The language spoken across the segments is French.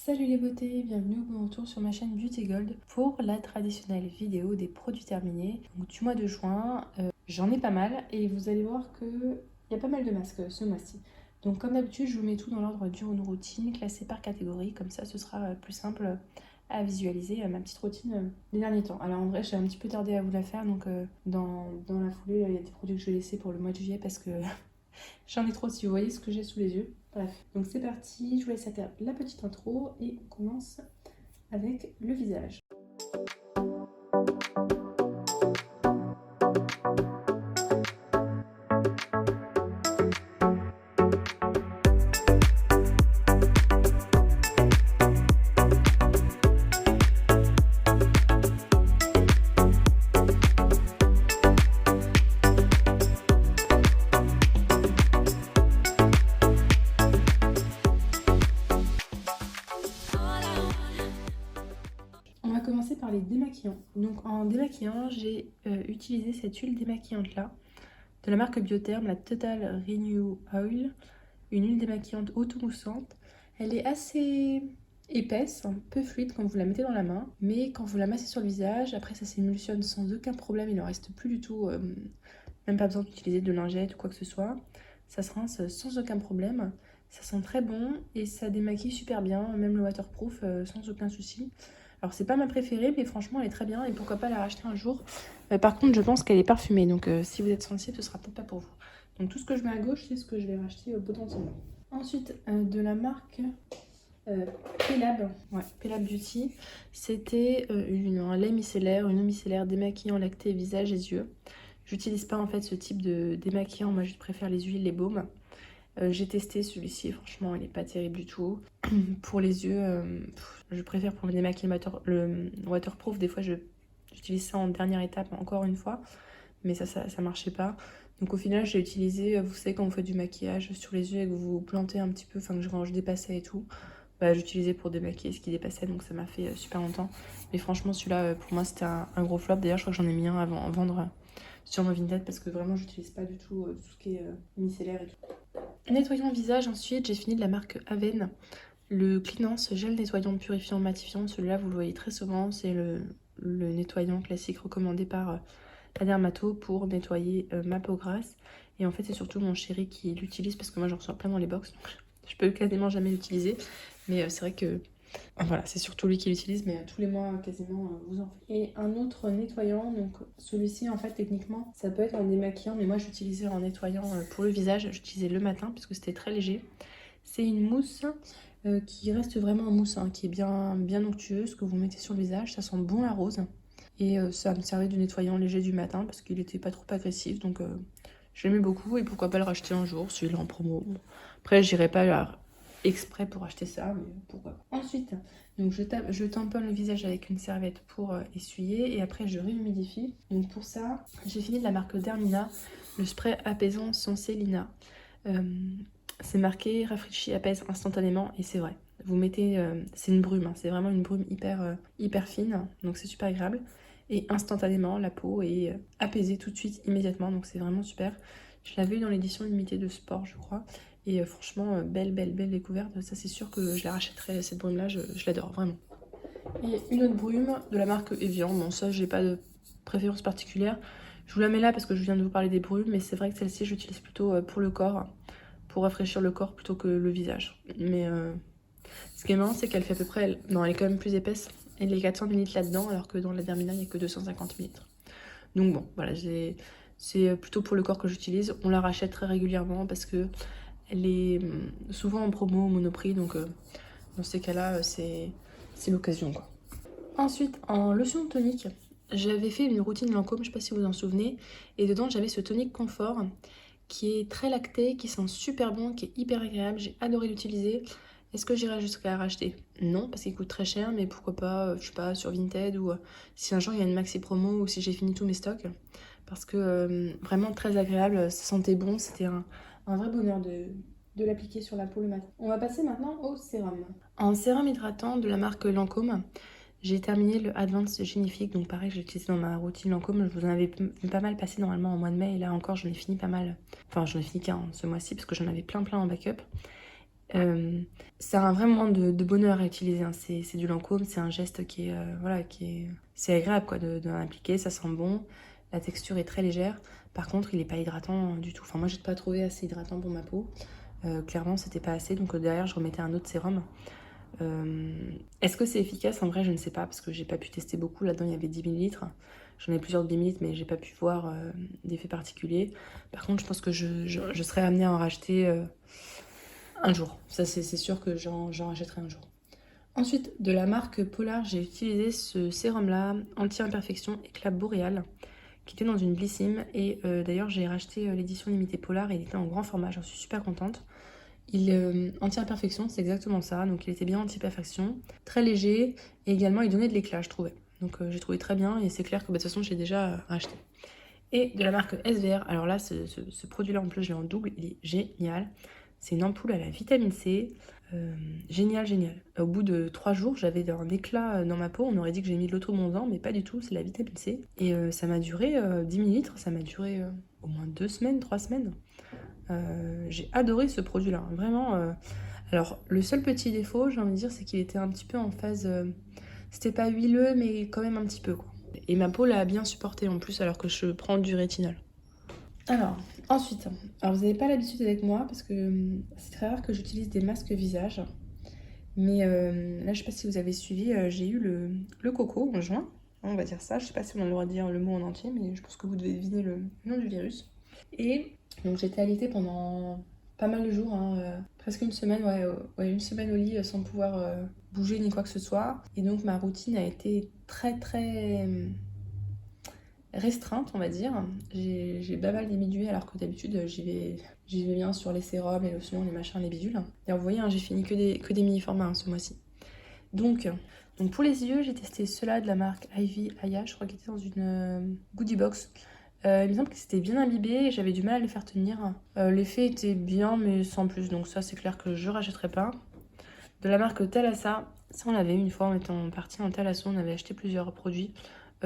Salut les beautés, bienvenue au bon retour sur ma chaîne Beauty Gold pour la traditionnelle vidéo des produits terminés donc, du mois de juin. J'en ai pas mal et vous allez voir qu'il y a pas mal de masques ce mois-ci. Donc comme d'habitude, je vous mets tout dans l'ordre d'une routine classée par catégorie, comme ça ce sera plus simple à visualiser ma petite routine des derniers temps. Alors en vrai, j'ai un petit peu tardé à vous la faire, donc dans la foulée, il y a des produits que je vais laisser pour le mois de juillet parce que j'en ai trop si vous voyez ce que j'ai sous les yeux. Bref, donc c'est parti, je vous laisse faire la petite intro et on commence avec le visage. On va commencer par les démaquillants. Donc en démaquillant, j'ai utilisé cette huile démaquillante là, de la marque Biotherm, la Total Renew Oil, une huile démaquillante auto-moussante. Elle est assez épaisse, un peu fluide quand vous la mettez dans la main, mais quand vous la massez sur le visage, après ça s'émulsionne sans aucun problème, il ne reste plus du tout, même pas besoin d'utiliser de lingette ou quoi que ce soit. Ça se rince sans aucun problème, ça sent très bon et ça démaquille super bien, même le waterproof sans aucun souci. Alors c'est pas ma préférée, mais franchement elle est très bien et pourquoi pas la racheter un jour. Par contre je pense qu'elle est parfumée, donc si vous êtes sensible ce sera peut-être pas pour vous. Donc tout ce que je mets à gauche c'est ce que je vais racheter potentiellement. Ensuite de la marque Pelab, ouais, Pelab Beauty, c'était un lait micellaire, une eau micellaire démaquillant lacté visage et yeux. J'utilise pas en fait ce type de démaquillant, moi je préfère les huiles, les baumes. J'ai testé celui-ci, franchement il est pas terrible du tout. Pour les yeux, je préfère pour le démaquillant le waterproof, des fois j'utilise ça en dernière étape encore une fois, mais ça marchait pas. Donc au final j'ai utilisé, vous savez quand vous faites du maquillage sur les yeux et que vous plantez un petit peu, enfin quand je dépassais et tout, bah, j'utilisais pour démaquiller ce qui dépassait, donc ça m'a fait super longtemps. Mais franchement celui-là pour moi c'était un gros flop, d'ailleurs je crois que j'en ai mis un avant à vendre sur mon Vinted parce que vraiment j'utilise pas du tout tout ce qui est micellaire et tout. Nettoyant visage ensuite, j'ai fini de la marque Aven. Le Cleanance gel nettoyant purifiant matifiant, celui-là vous le voyez très souvent, c'est le nettoyant classique recommandé par la dermato pour nettoyer ma peau grasse. Et en fait c'est surtout mon chéri qui l'utilise parce que moi j'en reçois plein dans les box, donc je peux quasiment jamais l'utiliser. Mais c'est vrai que voilà, c'est surtout lui qui l'utilise, mais tous les mois quasiment vous en faites. Et un autre nettoyant, donc celui-ci en fait techniquement ça peut être en démaquillant, mais moi j'utilisais en nettoyant pour le visage, j'utilisais le matin puisque c'était très léger. C'est une mousse qui reste vraiment en mousse, hein, qui est bien onctueuse, que vous mettez sur le visage, ça sent bon la rose. Et ça me servait de nettoyant léger du matin parce qu'il était pas trop agressif, donc je l'aimais beaucoup et pourquoi pas le racheter un jour s'il est en promo. Bon. Après j'irai pas exprès pour acheter ça, mais pourquoi pas. Ensuite, donc je tamponne le visage avec une serviette pour essuyer et après je réhumidifie. Donc pour ça, j'ai fini de la marque Dermina, le spray apaisant Sensé Lina. C'est marqué rafraîchit, apaise instantanément et c'est vrai. Vous mettez, c'est une brume, hein, c'est vraiment une brume hyper fine, donc c'est super agréable. Et instantanément, la peau est apaisée tout de suite, immédiatement, donc c'est vraiment super. Je l'avais eu dans l'édition limitée de sport, je crois. Et franchement, belle découverte. Ça, c'est sûr que je la rachèterai, cette brume-là, je l'adore, vraiment. Et une autre brume de la marque Evian. Bon, ça, j'ai pas de préférence particulière. Je vous la mets là parce que je viens de vous parler des brumes, mais c'est vrai que celle-ci, j'utilise plutôt pour le corps, pour rafraîchir le corps plutôt que le visage. Mais ce qui est marrant, c'est qu'elle fait à peu près... Non, elle est quand même plus épaisse. Elle est 400 ml là-dedans, alors que dans la Dermina, il n'y a que 250 ml. Donc bon, voilà, c'est plutôt pour le corps que j'utilise. On la rachète très régulièrement parce que elle est souvent en promo au Monoprix, donc dans ces cas-là, c'est l'occasion, quoi. Ensuite, en lotion tonique, j'avais fait une routine Lancôme, je sais pas si vous vous en souvenez, et dedans j'avais ce tonique confort qui est très lacté, qui sent super bon, qui est hyper agréable, j'ai adoré l'utiliser. Est-ce que j'irai jusqu'à racheter? Non, parce qu'il coûte très cher, mais pourquoi pas, je sais pas, sur Vinted ou si un jour il y a une maxi promo ou si j'ai fini tous mes stocks. Parce que vraiment très agréable, ça sentait bon, c'était un vrai bonheur de l'appliquer sur la peau le matin. On va passer maintenant au sérum. En sérum hydratant de la marque Lancôme, j'ai terminé le Advanced Genifique, donc pareil, je l'ai utilisé dans ma routine Lancôme. Je vous en avais vu pas mal passer normalement au mois de mai, et là encore, j'en ai fini pas mal. Enfin, j'en ai fini qu'un ce mois-ci, parce que j'en avais plein en backup. C'est un vrai moment de bonheur à utiliser, hein. C'est du Lancôme, c'est un geste qui est, voilà, c'est agréable quoi, de l'appliquer, ça sent bon, la texture est très légère. Par contre, il n'est pas hydratant du tout. Enfin, moi, j'ai pas trouvé assez hydratant pour ma peau. Clairement, c'était pas assez, donc derrière, je remettais un autre sérum. Est-ce que c'est efficace? En vrai, je ne sais pas, parce que j'ai pas pu tester beaucoup. Là-dedans, il y avait 10 millilitres. J'en ai plusieurs de 10 millilitres, mais j'ai pas pu voir d'effet particulier. Par contre, je pense que je serais amenée à en racheter un jour. Ça, c'est sûr que j'en rachèterai un jour. Ensuite, de la marque Polar, j'ai utilisé ce sérum-là, anti-imperfection éclat boréal, qui était dans une Blissim. Et d'ailleurs, j'ai racheté l'édition limitée Polar et il était en grand format. J'en suis super contente. Anti-imperfection, c'est exactement ça. Donc, il était bien anti-imperfection, très léger et également, il donnait de l'éclat, je trouvais. Donc, j'ai trouvé très bien et c'est clair que de toute façon, j'ai déjà racheté. Et de la marque SVR, alors là, ce produit-là, en plus, je l'ai en double, il est génial. C'est une ampoule à la vitamine C. Génial, génial. Au bout de 3 jours, j'avais un éclat dans ma peau. On aurait dit que j'ai mis de l'auto-bronzant, mais pas du tout, c'est la vitamine C. Et ça m'a duré 10 millilitres, ça m'a duré au moins 2 semaines, 3 semaines. J'ai adoré ce produit-là, vraiment. Alors, le seul petit défaut, j'ai envie de dire, c'est qu'il était un petit peu en phase. C'était pas huileux, mais quand même un petit peu, quoi. Et ma peau l'a bien supporté en plus, alors que je prends du rétinol. Alors, ensuite, alors vous n'avez pas l'habitude avec moi parce que c'est très rare que j'utilise des masques visage. Mais là, je sais pas si vous avez suivi, j'ai eu le coco en juin, on va dire ça. Je sais pas si on a le droit de dire le mot en entier, mais je pense que vous devez deviner le nom du virus. Et donc j'étais allaitée pendant pas mal de jours, hein, presque une semaine, ouais, une semaine au lit sans pouvoir bouger ni quoi que ce soit. Et donc ma routine a été très très restreinte, on va dire. J'ai pas mal diminué alors que d'habitude j'y vais bien sur les sérums, les lotions, les machins, les bidules. Et vous voyez, hein, j'ai fini que des mini-formats ce mois-ci. Donc pour les yeux, j'ai testé ceux-là de la marque Ivy Aya, je crois qu'il était dans une goodie box. Il me semble que c'était bien imbibé et j'avais du mal à les faire tenir. L'effet était bien, mais sans plus, donc ça c'est clair que je rachèterai pas. De la marque Thalassa, ça on l'avait eu une fois en étant parti en Thalasso, on avait acheté plusieurs produits.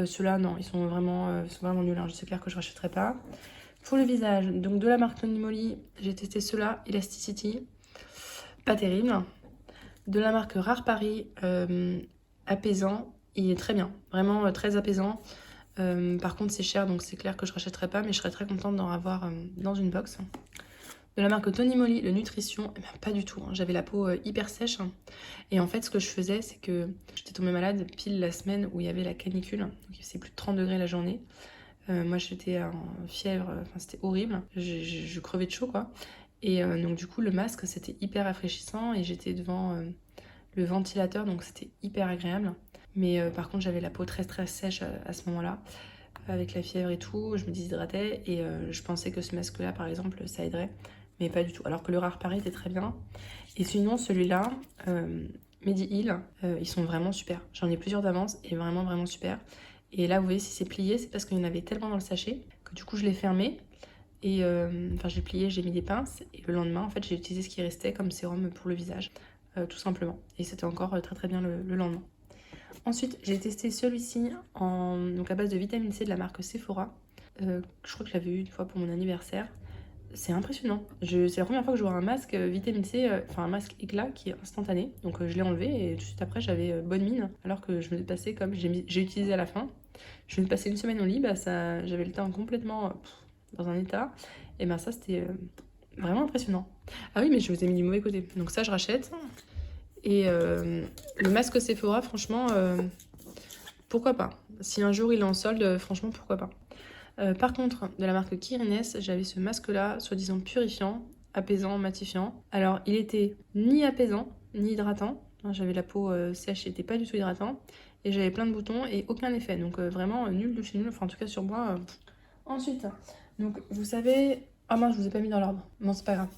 Ceux-là, non, ils sont vraiment nuls, hein, c'est clair que je rachèterai pas. Pour le visage, donc de la marque Tony Moly, j'ai testé ceux-là, Elasticity, pas terrible. De la marque Rare Paris, apaisant, il est très bien, vraiment très apaisant. Par contre c'est cher donc c'est clair que je rachèterai pas, mais je serais très contente d'en avoir dans une box. De la marque Tony Moly, le Nutrition, eh ben, pas du tout, hein. J'avais la peau hyper sèche, hein. Et en fait ce que je faisais c'est que j'étais tombée malade pile la semaine où il y avait la canicule, donc il faisait plus de 30 degrés la journée. Moi j'étais en fièvre, enfin c'était horrible, je crevais de chaud quoi. Et donc du coup le masque c'était hyper rafraîchissant et j'étais devant le ventilateur donc c'était hyper agréable. Mais par contre j'avais la peau très très sèche à ce moment-là, avec la fièvre et tout, je me déshydratais et je pensais que ce masque là par exemple ça aiderait, mais pas du tout. Alors que le Rare Paris était très bien. Et sinon celui-là, Medi-Heal, ils sont vraiment super. J'en ai plusieurs d'avance et vraiment vraiment super. Et là vous voyez si c'est plié, c'est parce qu'il y en avait tellement dans le sachet que du coup je l'ai fermé. Et enfin j'ai plié, j'ai mis des pinces et le lendemain en fait j'ai utilisé ce qui restait comme sérum pour le visage, tout simplement. Et c'était encore très très bien le lendemain. Ensuite j'ai testé celui-ci donc à base de vitamine C de la marque Sephora. Je crois que je l'avais eu une fois pour mon anniversaire. C'est impressionnant. C'est la première fois que je vois un masque vitamine C, enfin un masque éclat qui est instantané. Donc je l'ai enlevé et tout de suite après j'avais bonne mine. Alors que je me passais comme j'ai utilisé à la fin. Je me passais une semaine au lit, bah ça, j'avais le teint complètement dans un état. Et ben ça c'était vraiment impressionnant. Ah oui mais je vous ai mis du mauvais côté. Donc ça je rachète. Et le masque Sephora franchement pourquoi pas. Si un jour il est en solde, franchement pourquoi pas. Par contre, de la marque Kirines, j'avais ce masque-là, soi-disant purifiant, apaisant, matifiant. Alors, il était ni apaisant, ni hydratant. J'avais la peau sèche, il n'était pas du tout hydratant. Et j'avais plein de boutons et aucun effet. Donc, vraiment nul de chez nul. Enfin, en tout cas, sur moi. Ensuite, donc, vous savez... Ah mince, je vous ai pas mis dans l'ordre. Non, c'est pas grave.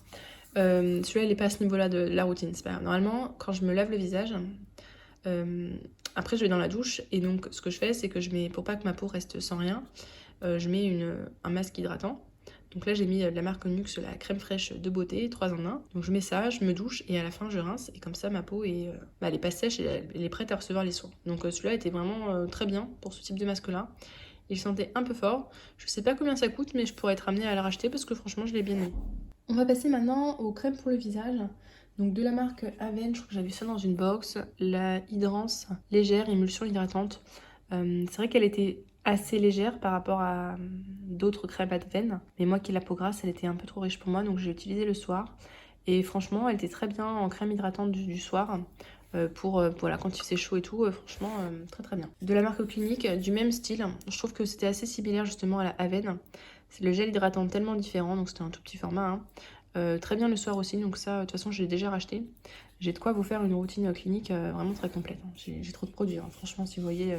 Celui-là, il n'est pas à ce niveau-là de la routine. C'est pas grave. Normalement, quand je me lave le visage... après, je vais dans la douche. Et donc, ce que je fais, c'est que je mets... Pour pas que ma peau reste sans rien... je mets un masque hydratant. Donc là, j'ai mis de la marque Nuxe, la crème fraîche de beauté, 3 en 1. Donc je mets ça, je me douche et à la fin, je rince. Et comme ça, ma peau est, elle est pas sèche et elle est prête à recevoir les soins. Donc celui-là était vraiment très bien pour ce type de masque-là. Il sentait un peu fort. Je sais pas combien ça coûte, mais je pourrais être amenée à le racheter parce que franchement, je l'ai bien mis. On va passer maintenant aux crèmes pour le visage. Donc de la marque Aven, je crois que j'avais ça dans une box. La Hydrance légère, émulsion hydratante. C'est vrai qu'elle était assez légère par rapport à d'autres crèmes Aven. Mais moi qui ai la peau grasse, elle était un peu trop riche pour moi. Donc j'ai utilisé le soir. Et franchement, elle était très bien en crème hydratante du soir. Pour voilà, quand il faisait chaud et tout, franchement, très très bien. De la marque Clinique, du même style. Je trouve que c'était assez similaire justement à la Aven. C'est le gel hydratant tellement différent, donc c'était un tout petit format, hein. Très bien le soir aussi, donc ça, de toute façon, je l'ai déjà racheté. J'ai de quoi vous faire une routine clinique vraiment très complète, hein. J'ai trop de produits, hein. Franchement, si vous voyez,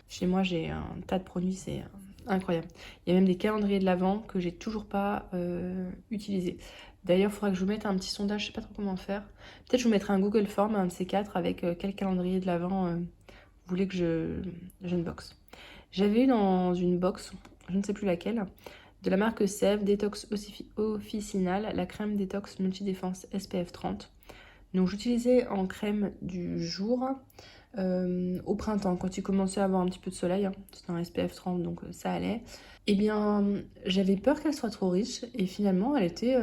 chez moi, j'ai un tas de produits, c'est incroyable. Il y a même des calendriers de l'Avent que j'ai toujours pas utilisés. D'ailleurs, il faudra que je vous mette un petit sondage, je sais pas trop comment faire. Peut-être je vous mettrai un Google Form, un de ces quatre, avec quel calendrier de l'Avent vous voulez que je box. J'avais eu dans une box, je ne sais plus laquelle, de la marque Sève Détox Officinal, la crème détox multidéfense SPF 30. Donc j'utilisais en crème du jour au printemps, quand il commençait à avoir un petit peu de soleil, hein. C'était un SPF 30, donc ça allait. Eh bien, j'avais peur qu'elle soit trop riche, et finalement, elle était,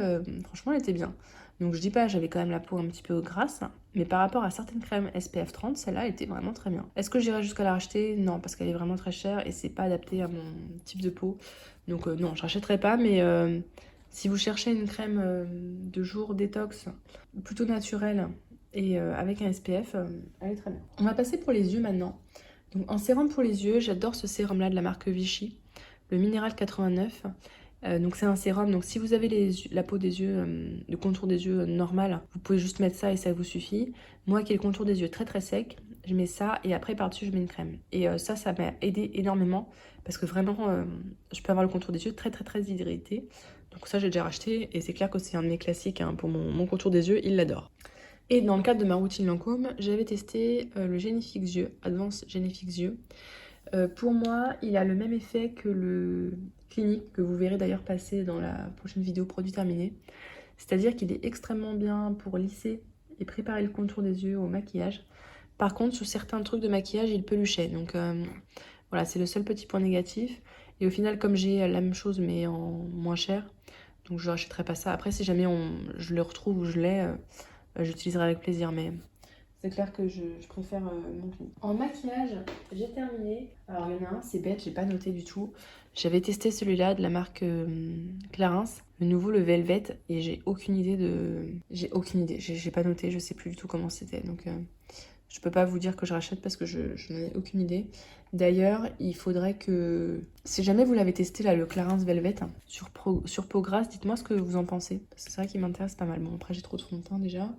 franchement, elle était bien. Donc je dis pas, j'avais quand même la peau un petit peu grasse, mais par rapport à certaines crèmes SPF 30, celle-là était vraiment très bien. Est-ce que j'irais jusqu'à la racheter? Non, parce qu'elle est vraiment très chère et c'est pas adapté à mon type de peau. Donc non, je rachèterai pas, mais si vous cherchez une crème de jour détox, plutôt naturelle, et avec un SPF, elle est très bien. On va passer pour les yeux maintenant. Donc en sérum pour les yeux, j'adore ce sérum là de la marque Vichy, le Minéral 89. Donc c'est un sérum, donc si vous avez la peau des yeux, le contour des yeux normal, vous pouvez juste mettre ça et ça vous suffit. Moi qui ai le contour des yeux très très sec, je mets ça et après par-dessus je mets une crème. Et ça m'a aidé énormément parce que vraiment je peux avoir le contour des yeux très très très hydraté. Donc ça j'ai déjà racheté et c'est clair que c'est un de mes classiques, hein, pour mon contour des yeux, il l'adore. Et dans le cadre de ma routine Lancôme, j'avais testé le Génifix Yeux, Advanced Génifix Yeux. Pour moi, il a le même effet que le Clinique, que vous verrez d'ailleurs passer dans la prochaine vidéo produit terminé. C'est-à-dire qu'il est extrêmement bien pour lisser et préparer le contour des yeux au maquillage. Par contre, sur certains trucs de maquillage, il peluchait. Donc voilà, c'est le seul petit point négatif. Et au final, comme j'ai la même chose mais en moins cher, donc je ne rachèterai pas ça. Après, si jamais je le retrouve ou je l'ai, j'utiliserai avec plaisir. Mais c'est clair que je préfère mon Clinique. En maquillage, j'ai terminé. Alors il y en a un, c'est bête, j'ai pas noté du tout. J'avais testé celui-là de la marque Clarins, le nouveau, le Velvet, et j'ai aucune idée de... J'ai aucune idée, j'ai pas noté, je sais plus du tout comment c'était. Donc je peux pas vous dire que je rachète parce que je n'en ai aucune idée. D'ailleurs, il faudrait que... Si jamais vous l'avez testé, là, le Clarins Velvet, hein, sur peau grasse, dites-moi ce que vous en pensez. Parce que c'est vrai qu'il m'intéresse pas mal. Bon, après, j'ai trop de fond de teint déjà.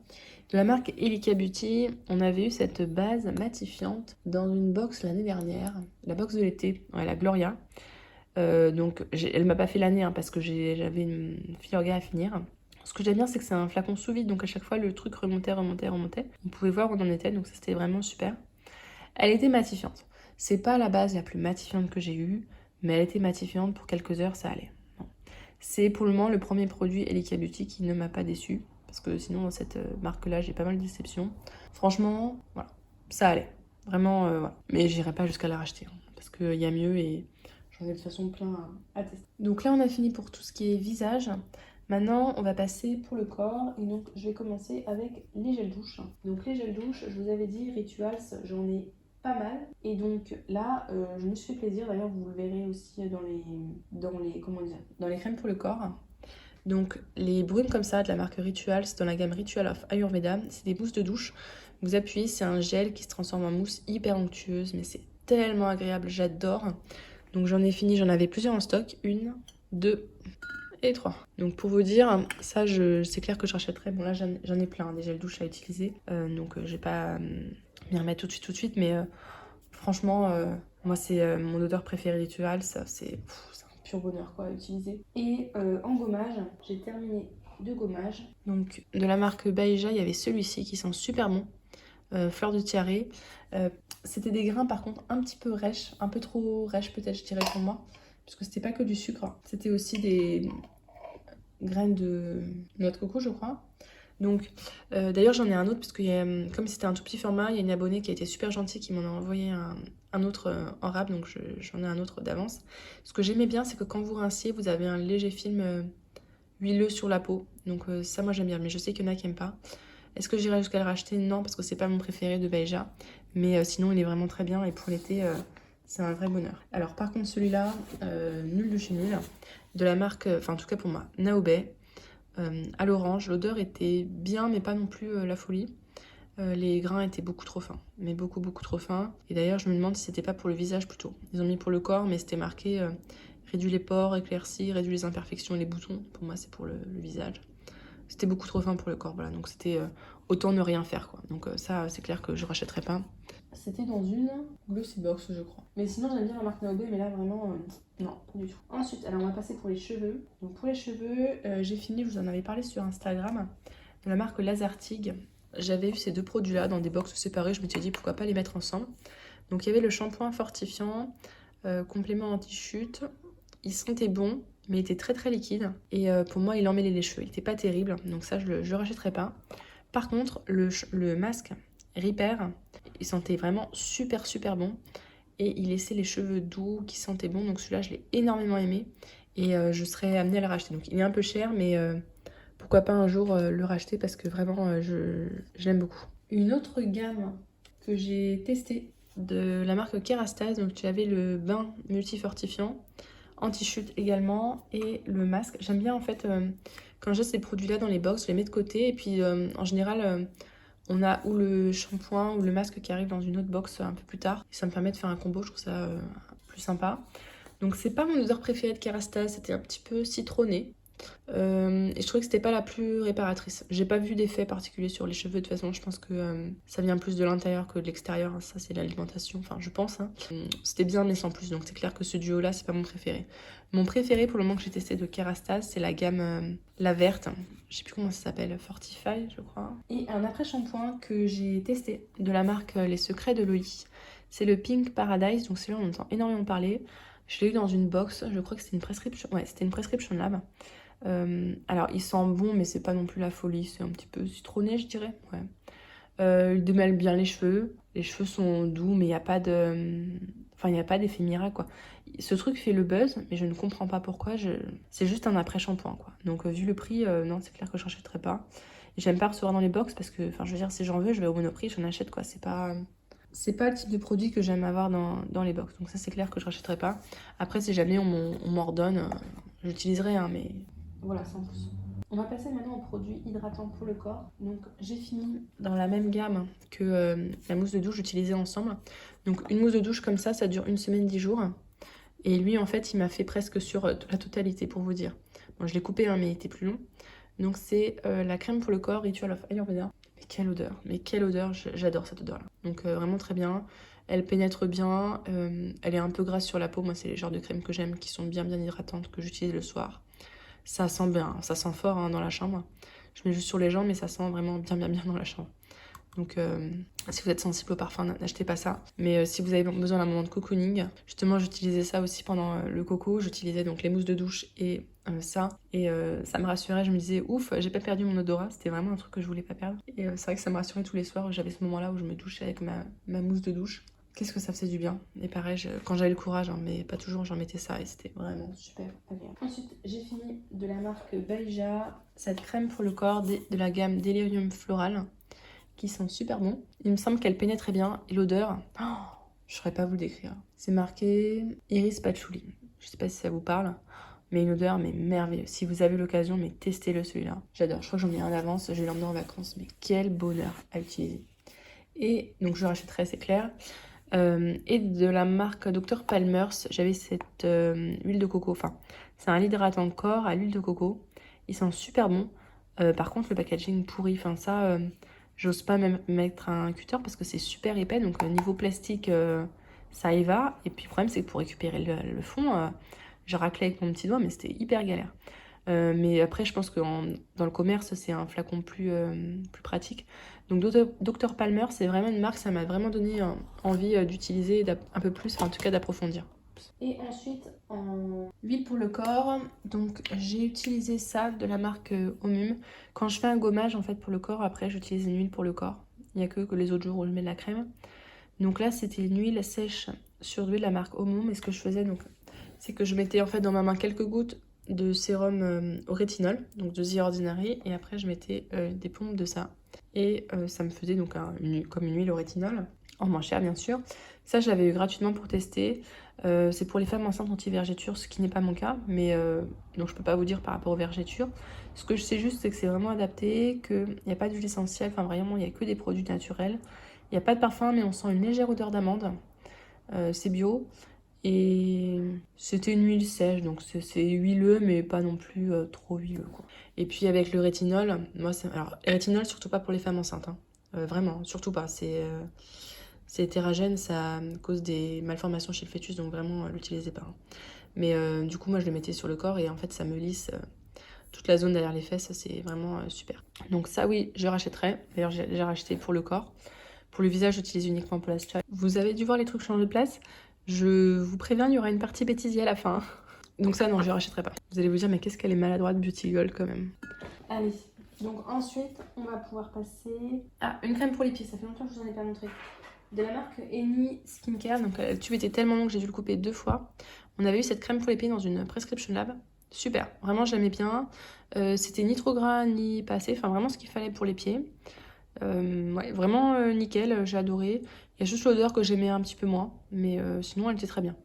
De la marque Elika Beauty, on avait eu cette base matifiante dans une box l'année dernière. La box de l'été, ouais, la Gloria. Donc, elle m'a pas fait l'année, hein, parce que j'avais une fille orga à finir. Ce que j'aime bien, c'est que c'est un flacon sous vide, donc à chaque fois, le truc remontait. Vous pouvez voir où on en était, donc ça, c'était vraiment super. Elle était matifiante. C'est pas la base la plus matifiante que j'ai eue, mais elle était matifiante pour quelques heures, ça allait. Bon. C'est pour le moment le premier produit Elika Beauty qui ne m'a pas déçue, parce que sinon, dans cette marque-là, j'ai pas mal de déceptions. Franchement, voilà, ça allait. Vraiment, voilà. Mais j'irai pas jusqu'à la racheter, hein, parce qu'il y a mieux et j'en ai de toute façon plein à tester. Donc là, on a fini pour tout ce qui est visage. Maintenant, on va passer pour le corps. Et donc, je vais commencer avec les gels douche. Donc, les gels douche, je vous avais dit, Rituals, j'en ai pas mal. Et donc là, je me suis fait plaisir. D'ailleurs, vous le verrez aussi dans les crèmes pour le corps. Donc, les brumes comme ça, de la marque Rituals, dans la gamme Ritual of Ayurveda, c'est des mousses de douche. Vous appuyez, c'est un gel qui se transforme en mousse hyper onctueuse, mais c'est tellement agréable, j'adore. Donc, j'en ai fini, j'en avais plusieurs en stock. 1, 2 et 3. Donc pour vous dire, ça c'est clair que je rachèterai. Bon là j'en ai plein, des gels douche à utiliser. Donc je vais pas m'y remettre tout de suite. Mais franchement, moi c'est mon odeur préférée rituelle. Ça c'est un pur bonheur quoi à utiliser. Et en gommage, j'ai terminé 2 gommages. Donc de la marque Baeja, il y avait celui-ci qui sent super bon. Fleur de tiare. C'était des grains par contre un petit peu rêches. Un peu trop rêches peut-être je dirais pour moi. Parce que c'était pas que du sucre, c'était aussi des graines de noix de coco, je crois. Donc, d'ailleurs, j'en ai un autre, parce que comme c'était un tout petit format, il y a une abonnée qui a été super gentille, qui m'en a envoyé un autre en rab, donc j'en ai un autre d'avance. Ce que j'aimais bien, c'est que quand vous rinciez, vous avez un léger film huileux sur la peau. Donc ça, moi, j'aime bien, mais je sais qu'il y en a qui n'aiment pas. Est-ce que j'irai jusqu'à le racheter? Non, parce que c'est pas mon préféré de Beija. Mais sinon, il est vraiment très bien et pour l'été, c'est un vrai bonheur. Alors par contre, celui-là, nul de chez nul, de la marque, enfin en tout cas pour moi, Naobé, à l'orange. L'odeur était bien, mais pas non plus la folie. Les grains étaient beaucoup trop fins, mais beaucoup trop fins. Et d'ailleurs, je me demande si c'était pas pour le visage plutôt. Ils ont mis pour le corps, mais c'était marqué réduit les pores, éclairci, réduit les imperfections et les boutons. Pour moi, c'est pour le visage. C'était beaucoup trop fin pour le corps, voilà. Donc c'était autant ne rien faire, quoi. Donc ça, c'est clair que je rachèterai pas. C'était dans une Glossy Box, je crois. Mais sinon, j'aime bien la marque Naobé, mais là, vraiment, non, pas du tout. Ensuite, alors on va passer pour les cheveux. Donc pour les cheveux, j'ai fini, je vous en avais parlé sur Instagram, de la marque Lazartigue. J'avais eu ces deux produits-là dans des box séparées. Je m'étais dit pourquoi pas les mettre ensemble. Donc il y avait le shampoing fortifiant, complément anti-chute. Il sentait bon, mais il était très liquide. Et pour moi, il emmêlait les cheveux. Il était pas terrible, donc ça, je le rachèterai pas. Par contre, le masque Repair, il sentait vraiment super bon. Et il laissait les cheveux doux, qui sentaient bon. Donc celui-là, je l'ai énormément aimé. Et je serais amenée à le racheter. Donc il est un peu cher, mais pourquoi pas un jour le racheter parce que vraiment, je l'aime beaucoup. Une autre gamme que j'ai testée de la marque Kerastase. Donc tu avais le bain multifortifiant, anti-chute également et le masque. J'aime bien en fait quand j'ai ces produits-là dans les box, je les mets de côté et puis en général on a ou le shampoing ou le masque qui arrive dans une autre box un peu plus tard. Et ça me permet de faire un combo, je trouve ça plus sympa. Donc c'est pas mon odeur préférée de Kerastase, c'était un petit peu citronné. Et je trouvais que c'était pas la plus réparatrice. J'ai pas vu d'effet particulier sur les cheveux. De toute façon, je pense que ça vient plus de l'intérieur que de l'extérieur. Ça, c'est l'alimentation. Enfin, je pense. Hein. C'était bien, mais sans plus. Donc, c'est clair que ce duo-là, c'est pas mon préféré. Mon préféré pour le moment que j'ai testé de Kerastase, c'est la gamme la verte. Je sais plus comment ça s'appelle. Fortify, je crois. Et un après-shampoing que j'ai testé de la marque Les Secrets de Loli. C'est le Pink Paradise. Donc, celui-là, on entend énormément parler. Je l'ai eu dans une box. Je crois que c'était une prescription. Ouais, c'était une prescription lab. Alors il sent bon mais c'est pas non plus la folie, c'est un petit peu citronné je dirais, ouais. Il démêle bien les cheveux sont doux mais il n'y a pas de... Enfin il n'y a pas d'effet miracle quoi. Ce truc fait le buzz mais je ne comprends pas pourquoi, c'est juste un après-shampoing quoi. Donc vu le prix, non c'est clair que je rachèterai pas. Et j'aime pas recevoir dans les box parce que, enfin je veux dire si j'en veux je vais au Monoprix, j'en achète quoi, c'est pas le type de produit que j'aime avoir dans les box. Donc ça c'est clair que je rachèterai pas. Après si jamais on m'en redonne, j'utiliserai hein, mais... Voilà, sans plus. On va passer maintenant aux produits hydratants pour le corps. Donc j'ai fini dans la même gamme que la mousse de douche utilisée ensemble. Donc une mousse de douche comme ça dure 1 semaine, 10 jours. Et lui en fait il m'a fait presque sur la totalité pour vous dire. Bon je l'ai coupé hein, mais il était plus long. Donc c'est la crème pour le corps Ritual of Ayurveda. Mais quelle odeur, j'adore cette odeur là. Donc vraiment très bien. Elle pénètre bien, elle est un peu grasse sur la peau. Moi c'est les genres de crèmes que j'aime qui sont bien hydratantes que j'utilise le soir. Ça sent bien, ça sent fort hein, dans la chambre. Je mets juste sur les jambes, mais ça sent vraiment bien dans la chambre. Donc si vous êtes sensible au parfum, n'achetez pas ça. Mais si vous avez besoin d'un moment de cocooning, justement j'utilisais ça aussi pendant le coco. J'utilisais donc les mousses de douche et ça. Et ça me rassurait, je me disais ouf, j'ai pas perdu mon odorat. C'était vraiment un truc que je voulais pas perdre. Et c'est vrai que ça me rassurait tous les soirs. J'avais ce moment-là où je me douchais avec ma mousse de douche. Qu'est-ce que ça faisait du bien. Et pareil, quand j'avais le courage, hein, mais pas toujours, j'en mettais ça et c'était vraiment super agréable. Ensuite, j'ai fini de la marque Beija, cette crème pour le corps de la gamme Delirium Floral, qui sent super bon. Il me semble qu'elle pénètre bien et l'odeur, je saurais pas vous le décrire. C'est marqué Iris Patchouli. Je sais pas si ça vous parle, mais une odeur mais merveilleuse. Si vous avez l'occasion, mais testez-le celui-là. J'adore, je crois que j'en ai un d'avance, je vais l'emmener en vacances, mais quel bonheur à utiliser. Et donc je rachèterai, c'est clair. Et de la marque Dr Palmer's, j'avais cette huile de coco. Enfin, c'est un hydratant de corps à l'huile de coco. Il sent super bon. Par contre, le packaging pourri. Enfin, ça, j'ose pas même mettre un cutter parce que c'est super épais. Donc, niveau plastique, ça y va. Et puis, le problème, c'est que pour récupérer le fond, je raclais avec mon petit doigt, mais c'était hyper galère. Mais après, je pense que dans le commerce, c'est un flacon plus pratique. Donc Dr Palmer, c'est vraiment une marque, ça m'a vraiment donné envie d'utiliser un peu plus, enfin, en tout cas d'approfondir. Et ensuite, en huile pour le corps, donc j'ai utilisé ça de la marque Omum. Quand je fais un gommage en fait pour le corps, après j'utilise une huile pour le corps. Il n'y a que les autres jours où je mets de la crème. Donc là, c'était une huile sèche sur l'huile de la marque Omum. Et ce que je faisais, donc, c'est que je mettais en fait dans ma main quelques gouttes de sérum au rétinol, donc de The Ordinary, et après je mettais des pompes de ça. Et ça me faisait donc comme une huile au rétinol, en moins cher bien sûr. Ça, je l'avais eu gratuitement pour tester. C'est pour les femmes enceintes anti-vergéture, ce qui n'est pas mon cas, mais donc je peux pas vous dire par rapport aux vergétures. Ce que je sais juste, c'est que c'est vraiment adapté, qu'il n'y a pas d'huile essentielle, enfin vraiment, il n'y a que des produits naturels. Il n'y a pas de parfum, mais on sent une légère odeur d'amande. C'est bio. Et c'était une huile sèche, donc c'est huileux, mais pas non plus trop huileux, quoi. Et puis avec le rétinol, moi, alors, le rétinol, surtout pas pour les femmes enceintes, hein. Vraiment, surtout pas. C'est hétérogène, ça cause des malformations chez le fœtus, donc vraiment, l'utilisez pas, hein. Mais du coup, moi, je le mettais sur le corps et en fait, ça me lisse toute la zone derrière les fesses, c'est vraiment super. Donc ça, oui, je rachèterai. D'ailleurs, j'ai racheté pour le corps. Pour le visage, j'utilise uniquement pour la Polastria. Vous avez dû voir les trucs changer de place. Je vous préviens, il y aura une partie bêtisier à la fin. Donc ça, non, je ne rachèterai pas. Vous allez vous dire, mais qu'est-ce qu'elle est maladroite, Beauty Gold, quand même. Allez, donc ensuite, on va pouvoir passer... Ah, une crème pour les pieds, ça fait longtemps que je vous en ai pas montré. De la marque Eni Skincare, donc le tube était tellement long que j'ai dû le couper 2 fois. On avait eu cette crème pour les pieds dans une Prescription Lab. Super, vraiment j'aimais bien. C'était ni trop gras, ni pas assez, enfin vraiment ce qu'il fallait pour les pieds. Ouais, vraiment nickel, j'ai adoré. Il y a juste l'odeur que j'aimais un petit peu moins, mais sinon elle était très bien.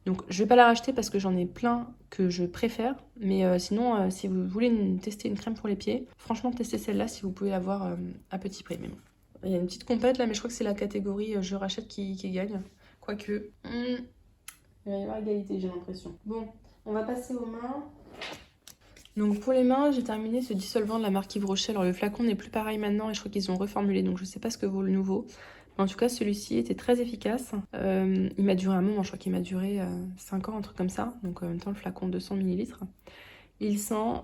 Donc je vais pas la racheter parce que j'en ai plein que je préfère, mais sinon si vous voulez tester une crème pour les pieds, franchement testez celle-là si vous pouvez l'avoir à petit prix. Mais bon. Il y a une petite compète là, mais je crois que c'est la catégorie je rachète qui gagne. Quoique, il va y avoir égalité, j'ai l'impression. Bon, on va passer aux mains. Donc pour les mains, j'ai terminé ce dissolvant de la marque Yves Rocher. Alors le flacon n'est plus pareil maintenant et je crois qu'ils ont reformulé, donc je sais pas ce que vaut le nouveau. Mais en tout cas, celui-ci était très efficace. Il m'a duré un moment, je crois qu'il m'a duré 5 ans, un truc comme ça. Donc en même temps, le flacon 200 ml. Il sent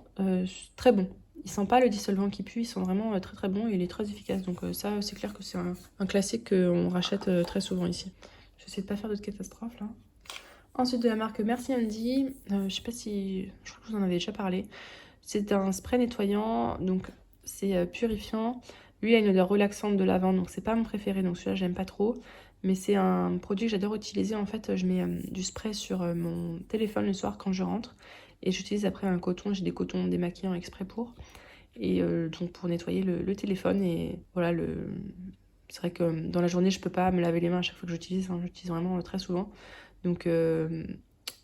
très bon. Il sent pas le dissolvant qui pue, il sent vraiment très très bon et il est très efficace. Donc ça, c'est clair que c'est un classique qu'on rachète très souvent ici. J'essaie de pas faire d'autres catastrophes là. Ensuite de la marque Merci Andy, je sais pas si, je crois que je vous en avais déjà parlé. C'est un spray nettoyant, donc c'est purifiant. Lui il a une odeur relaxante de lavande, donc c'est pas mon préféré, donc celui-là j'aime pas trop. Mais c'est un produit que j'adore utiliser. En fait, je mets du spray sur mon téléphone le soir quand je rentre. Et j'utilise après un coton, j'ai des cotons démaquillants exprès pour. Et donc pour nettoyer le téléphone. Et voilà, c'est vrai que dans la journée, je peux pas me laver les mains à chaque fois que j'utilise, hein. J'utilise vraiment très souvent. Donc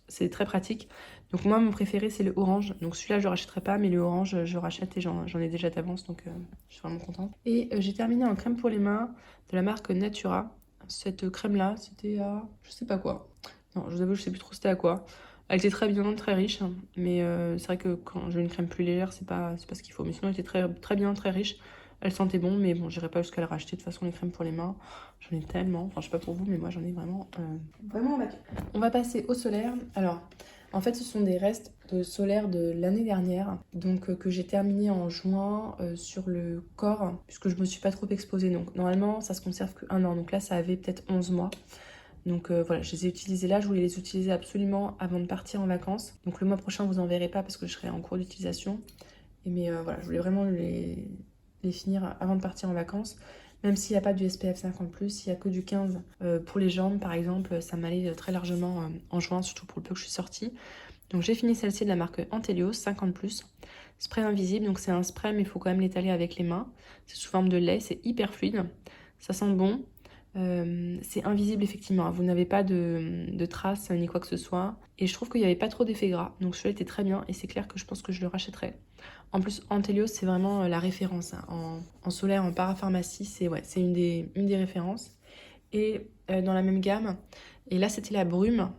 c'est très pratique. Donc moi, mon préféré, c'est le orange. Donc celui-là, je ne rachèterai pas, mais le orange, je rachète et j'en ai déjà d'avance, donc je suis vraiment contente. Et j'ai terminé en crème pour les mains de la marque Natura. Cette crème-là, c'était à... je sais pas quoi. Non, je vous avoue, je sais plus trop c'était à quoi. Elle était très bien, très riche, hein, mais c'est vrai que quand je veux une crème plus légère, c'est pas ce qu'il faut. Mais sinon, elle était très bien, très riche. Elle sentait bon, mais bon, j'irai pas jusqu'à la racheter. De toute façon, les crèmes pour les mains, j'en ai tellement. Enfin, je sais pas pour vous, mais moi, j'en ai vraiment, vraiment en bac. On va passer au solaire. Alors, en fait, ce sont des restes de solaire de l'année dernière, donc que j'ai terminé en juin sur le corps, puisque je me suis pas trop exposée. Donc, normalement, ça se conserve que 1 an. Donc là, ça avait peut-être 11 mois. Donc voilà, je les ai utilisés là. Je voulais les utiliser absolument avant de partir en vacances. Donc le mois prochain, vous en verrez pas parce que je serai en cours d'utilisation. Mais voilà, je voulais vraiment les finir avant de partir en vacances. Même s'il n'y a pas du SPF 50+, s'il n'y a que du 15 pour les jambes par exemple, ça m'allait très largement en juin, surtout pour le peu que je suis sortie. Donc j'ai fini celle-ci de la marque Antelios 50+. Spray invisible, donc c'est un spray mais il faut quand même l'étaler avec les mains. C'est sous forme de lait, c'est hyper fluide, ça sent bon. C'est invisible effectivement, vous n'avez pas de traces ni quoi que ce soit. Et je trouve qu'il n'y avait pas trop d'effet gras, donc celui-là était très bien et c'est clair que je pense que je le rachèterai. En plus, Antelios, c'est vraiment la référence, hein. En solaire, en parapharmacie, c'est ouais, une des références. Et dans la même gamme, et là c'était la brume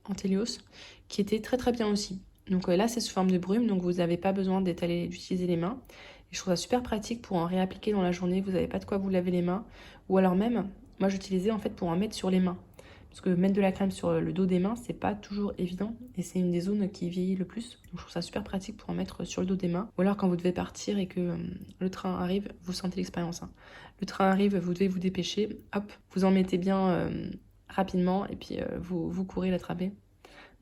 Antelios, qui était très très bien aussi. Donc là c'est sous forme de brume, donc vous n'avez pas besoin d'utiliser les mains. Et je trouve ça super pratique pour en réappliquer dans la journée, vous n'avez pas de quoi vous laver les mains. Ou alors même, moi j'utilisais en fait pour en mettre sur les mains. Parce que mettre de la crème sur le dos des mains, c'est pas toujours évident. Et c'est une des zones qui vieillit le plus. Donc je trouve ça super pratique pour en mettre sur le dos des mains. Ou alors quand vous devez partir et que le train arrive, vous sentez l'expérience, hein. Le train arrive, vous devez vous dépêcher. Hop, vous en mettez bien rapidement. Et puis vous courez l'attraper.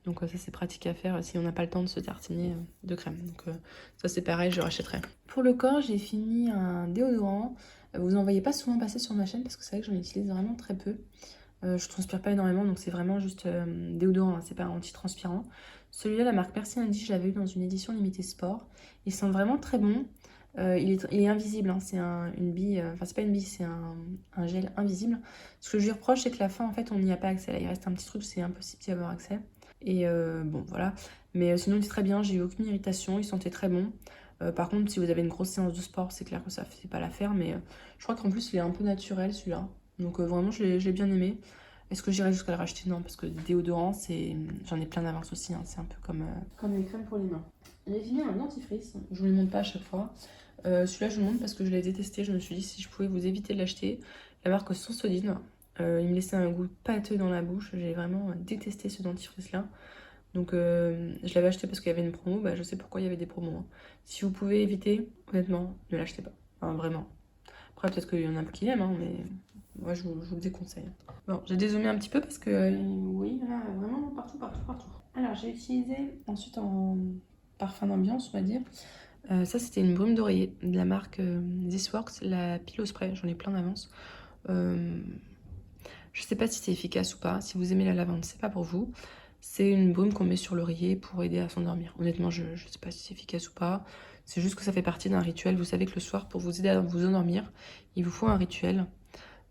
Donc ça c'est pratique à faire si on n'a pas le temps de se tartiner de crème. Donc ça c'est pareil, je rachèterai. Pour le corps, j'ai fini un déodorant. Vous en voyez pas souvent passer sur ma chaîne parce que c'est vrai que j'en utilise vraiment très peu. Je transpire pas énormément, donc c'est vraiment juste déodorant, hein, c'est pas anti-transpirant. Celui-là, la marque Merci Andy, je l'avais eu dans une édition limitée sport. Il sent vraiment très bon. Il est invisible, hein, c'est une bille, enfin c'est pas une bille, c'est un gel invisible. Ce que je lui reproche, c'est que la fin, en fait, on n'y a pas accès. Là, il reste un petit truc, c'est impossible d'y avoir accès. Et bon, voilà. Mais sinon, il était très bien, j'ai eu aucune irritation, il sentait très bon. Par contre, si vous avez une grosse séance de sport, c'est clair que ça fait pas l'affaire. Mais je crois qu'en plus, il est un peu naturel celui-là. Donc vraiment, je l'ai bien aimé. Est-ce que j'irai jusqu'à le racheter? Non, parce que déodorant, j'en ai plein d'avance aussi. Hein. C'est un peu comme les crèmes pour les mains. J'ai fini un dentifrice. Je vous le montre pas à chaque fois. Celui-là, je vous le montre parce que je l'ai détesté. Je me suis dit si je pouvais vous éviter de l'acheter. La marque Sensodyne. Il me laissait un goût pâteux dans la bouche. J'ai vraiment détesté ce dentifrice-là. Donc, je l'avais acheté parce qu'il y avait une promo. Bah, je sais pourquoi il y avait des promos. Hein. Si vous pouvez éviter, honnêtement, ne l'achetez pas. Enfin, vraiment. Après, peut-être qu'il y en a qui l'aiment, hein, mais moi, je vous le déconseille. Bon, j'ai dézoomé un petit peu parce que, oui, il y en a vraiment partout. Alors, j'ai utilisé ensuite en parfum d'ambiance, on va dire. Ça, c'était une brume d'oreiller de la marque This Works, la pile au spray. J'en ai plein d'avance. Je sais pas si c'est efficace ou pas. Si vous aimez la lavande, c'est pas pour vous. C'est une brume qu'on met sur l'oreiller pour aider à s'endormir. Honnêtement, je sais pas si c'est efficace ou pas. C'est juste que ça fait partie d'un rituel. Vous savez que le soir, pour vous aider à vous endormir, il vous faut un rituel.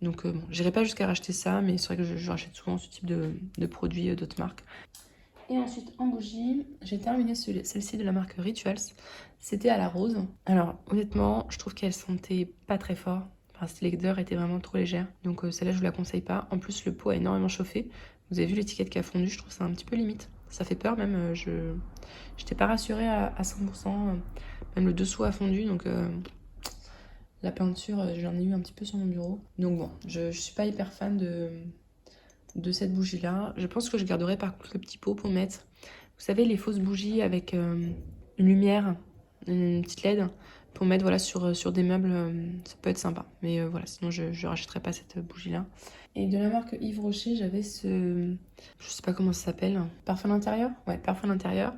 Donc bon, j'irai pas jusqu'à racheter ça, mais c'est vrai que je rachète souvent ce type de produits d'autres marques. Et ensuite, en bougie, j'ai terminé celle-ci de la marque Rituals. C'était à la rose. Alors, honnêtement, je trouve qu'elle sentait pas très fort. Enfin, l'odeur était vraiment trop légère. Donc, celle-là, je vous la conseille pas. En plus, le pot a énormément chauffé. Vous avez vu l'étiquette qui a fondu, je trouve ça un petit peu limite. Ça fait peur même. Je n'étais pas rassurée à 100%. Même le dessous a fondu, donc la peinture, j'en ai eu un petit peu sur mon bureau. Donc bon, je suis pas hyper fan de cette bougie là. Je pense que je garderai par contre le petit pot pour mettre, vous savez, les fausses bougies avec une lumière, une petite LED pour mettre voilà, sur des meubles, ça peut être sympa. Mais voilà, sinon je rachèterai pas cette bougie là. Et de la marque Yves Rocher, j'avais je sais pas comment ça s'appelle, parfum d'intérieur. Ouais, parfum d'intérieur,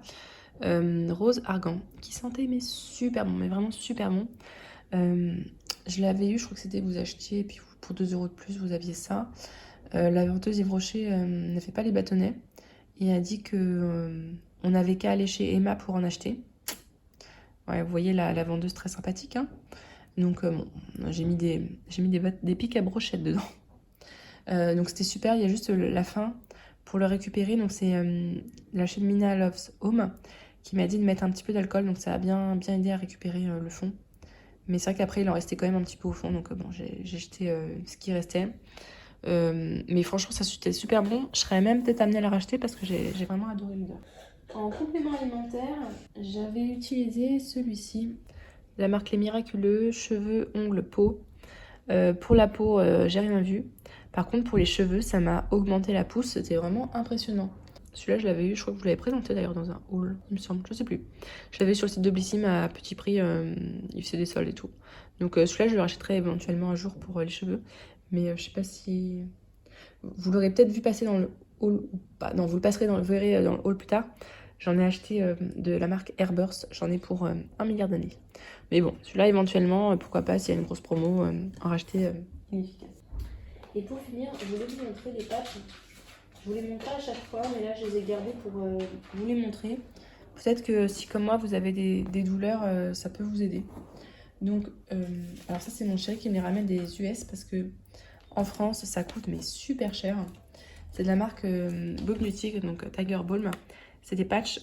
rose argan, qui sentait mais super bon, mais vraiment super bon. Je l'avais eu, je crois que c'était vous achetiez et puis pour 2 € de plus vous aviez ça. La vendeuse Yves Rocher ne fait pas les bâtonnets et a dit que on n'avait qu'à aller chez Emma pour en acheter. Ouais, vous voyez la vendeuse très sympathique. Hein. Donc bon, j'ai mis des pics à brochettes dedans. Donc c'était super, il y a juste la fin pour le récupérer. Donc c'est la chaîne Mina Loves Home qui m'a dit de mettre un petit peu d'alcool. Donc ça a bien aidé à récupérer le fond. Mais c'est vrai qu'après il en restait quand même un petit peu au fond. Donc bon, j'ai jeté ce qui restait. Mais franchement, ça c'était super bon. Je serais même peut-être amenée à la racheter parce que j'ai vraiment adoré l'odeur. En complément alimentaire, j'avais utilisé celui-ci, la marque Les Miraculeux, cheveux, ongles, peau. Pour la peau, j'ai rien vu. Par contre, pour les cheveux, ça m'a augmenté la pousse. C'était vraiment impressionnant. Celui-là, je l'avais eu, je crois que je l'avais présenté d'ailleurs dans un haul, il me semble, je sais plus. Je l'avais sur le site de Blissim à petit prix, il faisait des soldes et tout. Donc celui-là, je le rachèterai éventuellement un jour pour les cheveux. Mais je sais pas si... Vous l'aurez peut-être vu passer dans le haul ou pas. Non, vous le verrez dans le haul plus tard. J'en ai acheté de la marque Airburst. J'en ai pour 1 milliard d'années. Mais bon, celui-là, éventuellement, pourquoi pas, s'il y a une grosse promo, en racheter inefficace. Et pour finir, je voulais vous montrer des patchs. Je vous les montrer à chaque fois, mais là, je les ai gardés pour vous les montrer. Peut-être que si, comme moi, vous avez des douleurs, ça peut vous aider. Donc, alors ça, c'est mon chéri qui me les ramène des US parce que en France, ça coûte mais super cher. C'est de la marque Baume du Tigre, donc Tiger Balm. C'est des patchs.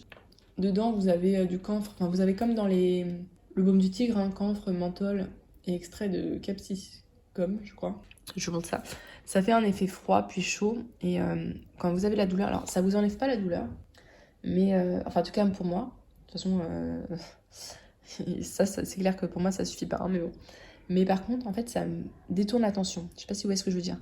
Dedans, vous avez du camphre. Enfin, vous avez comme dans le Baume du Tigre, hein, camphre, menthol et extrait de capsicum, je crois. Je vous montre ça. Ça fait un effet froid puis chaud. Et quand vous avez la douleur, alors ça vous enlève pas la douleur. Mais, enfin, en tout cas, pour moi. De toute façon, ça c'est clair que pour moi, ça suffit pas. Hein, mais bon. Mais par contre, en fait, ça me détourne l'attention. Je sais pas si vous voyez ce que je veux dire.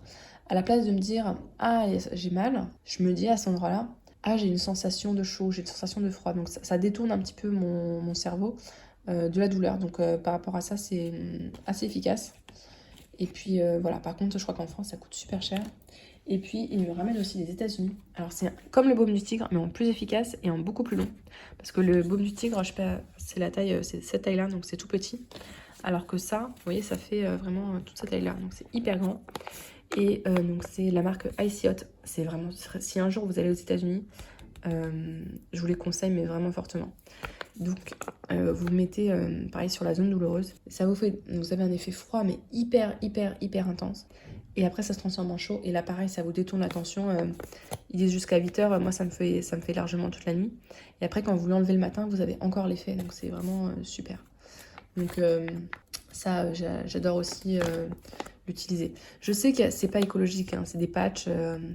À la place de me dire « Ah, j'ai mal », je me dis à cet endroit-là « Ah, j'ai une sensation de chaud, j'ai une sensation de froid ». Donc ça détourne un petit peu mon cerveau de la douleur. Donc par rapport à ça, c'est assez efficace. Et puis voilà, par contre, je crois qu'en France, ça coûte super cher. Et puis, il me ramène aussi des États-Unis. Alors, c'est comme le baume du tigre, mais en plus efficace et en beaucoup plus long. Parce que le baume du tigre, je sais pas, c'est la taille, c'est cette taille-là, donc c'est tout petit. Alors que ça, vous voyez, ça fait vraiment toute cette taille-là. Donc, c'est hyper grand. Et donc, c'est la marque Icy Hot. C'est vraiment, si un jour vous allez aux États-Unis, Je vous les conseille, mais vraiment fortement. Donc, vous mettez pareil sur la zone douloureuse. Ça vous fait, vous avez un effet froid, mais hyper intense. Et après, ça se transforme en chaud. Et là, pareil, ça vous détourne la tension. Ils disent jusqu'à 8 heures. Moi, ça me fait largement toute la nuit. Et après, quand vous l'enlevez le matin, vous avez encore l'effet. Donc, c'est vraiment super. Donc, ça, j'adore aussi l'utiliser. Je sais que c'est pas écologique. Hein, c'est des patchs,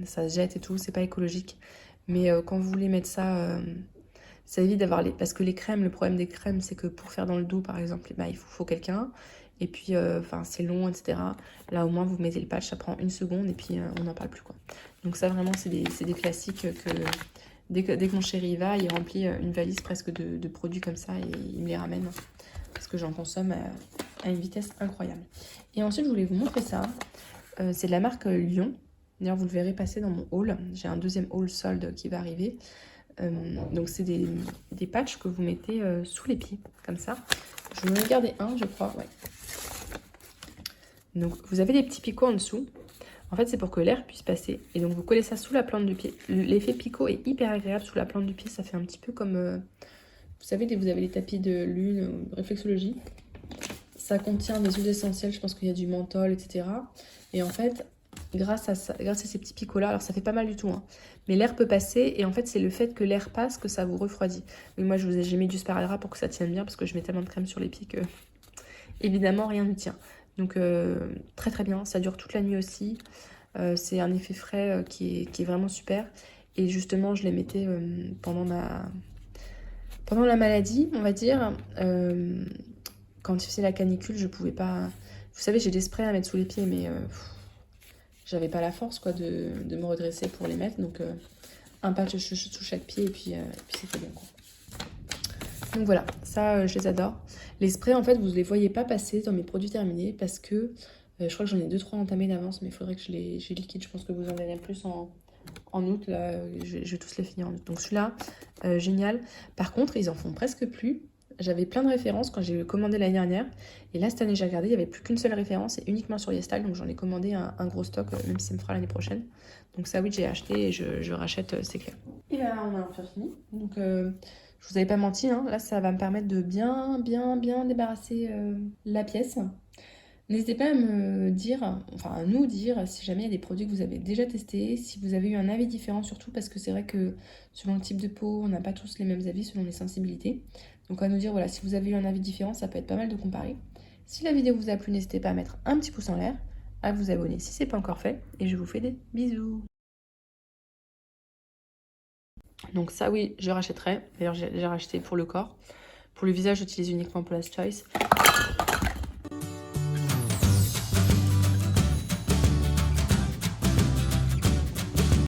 ça se jette et tout. C'est pas écologique. Mais quand vous voulez mettre ça... ça évite d'avoir les... Parce que les crèmes, le problème des crèmes, c'est que pour faire dans le dos, par exemple, bah, il faut quelqu'un. Et puis, enfin, c'est long, etc. Là, au moins, vous mettez le patch, ça prend 1 seconde et puis on n'en parle plus, quoi. Donc ça, vraiment, c'est des classiques que... Dès que mon chéri y va, il remplit une valise presque de produits comme ça et il me les ramène. Parce que j'en consomme à une vitesse incroyable. Et ensuite, je voulais vous montrer ça. C'est de la marque Lion. D'ailleurs, vous le verrez passer dans mon haul. J'ai un deuxième haul solde qui va arriver. Donc c'est des patchs que vous mettez sous les pieds, comme ça. Je vais en garder un, je crois, ouais. Donc vous avez des petits picots en dessous. En fait, c'est pour que l'air puisse passer. Et donc vous collez ça sous la plante du pied. L'effet picot est hyper agréable sous la plante du pied. Ça fait un petit peu comme, vous savez, vous avez les tapis de lune, réflexologie. Ça contient des huiles essentielles, je pense qu'il y a du menthol, etc. Et en fait, grâce à ces petits picots là, alors ça fait pas mal du tout, hein, mais l'air peut passer et en fait c'est le fait que l'air passe que ça vous refroidit. Mais moi j'ai mis du sparadrap pour que ça tienne bien parce que je mets tellement de crème sur les pieds que évidemment rien ne tient. Donc très bien, ça dure toute la nuit aussi. C'est un effet frais qui est vraiment super. Et justement je les mettais pendant la maladie, on va dire. Quand il faisait la canicule, je pouvais pas... Vous savez, j'ai des sprays à mettre sous les pieds, mais j'avais pas la force quoi de me redresser pour les mettre. Donc un patch sous chaque pied et puis c'était bien, quoi. Donc voilà, ça je les adore. Les sprays en fait vous ne les voyez pas passer dans mes produits terminés parce que je crois que j'en ai 2-3 entamés d'avance, mais il faudrait que je les liquide. Je pense que vous en verrez plus en août, là je vais tous les finir en août. Donc celui-là, génial. Par contre ils en font presque plus. J'avais plein de références quand j'ai commandé l'année dernière. Et là, cette année, j'ai regardé, il n'y avait plus qu'une seule référence et uniquement sur YesStyle. Donc, j'en ai commandé un gros stock, même si ça me fera l'année prochaine. Donc, ça, oui, j'ai acheté et je rachète, c'est clair. Et là, on a un peu fini. Donc, je vous avais pas menti. Hein. Là, ça va me permettre de bien débarrasser la pièce. N'hésitez pas à me dire, enfin à nous dire, si jamais il y a des produits que vous avez déjà testés, si vous avez eu un avis différent surtout, parce que c'est vrai que selon le type de peau, on n'a pas tous les mêmes avis selon les sensibilités. Donc à nous dire, voilà, si vous avez eu un avis différent, ça peut être pas mal de comparer. Si la vidéo vous a plu, n'hésitez pas à mettre un petit pouce en l'air, à vous abonner si c'est pas encore fait, et je vous fais des bisous. Donc ça oui, je rachèterai. D'ailleurs j'ai racheté pour le corps. Pour le visage, j'utilise uniquement Paula's Choice.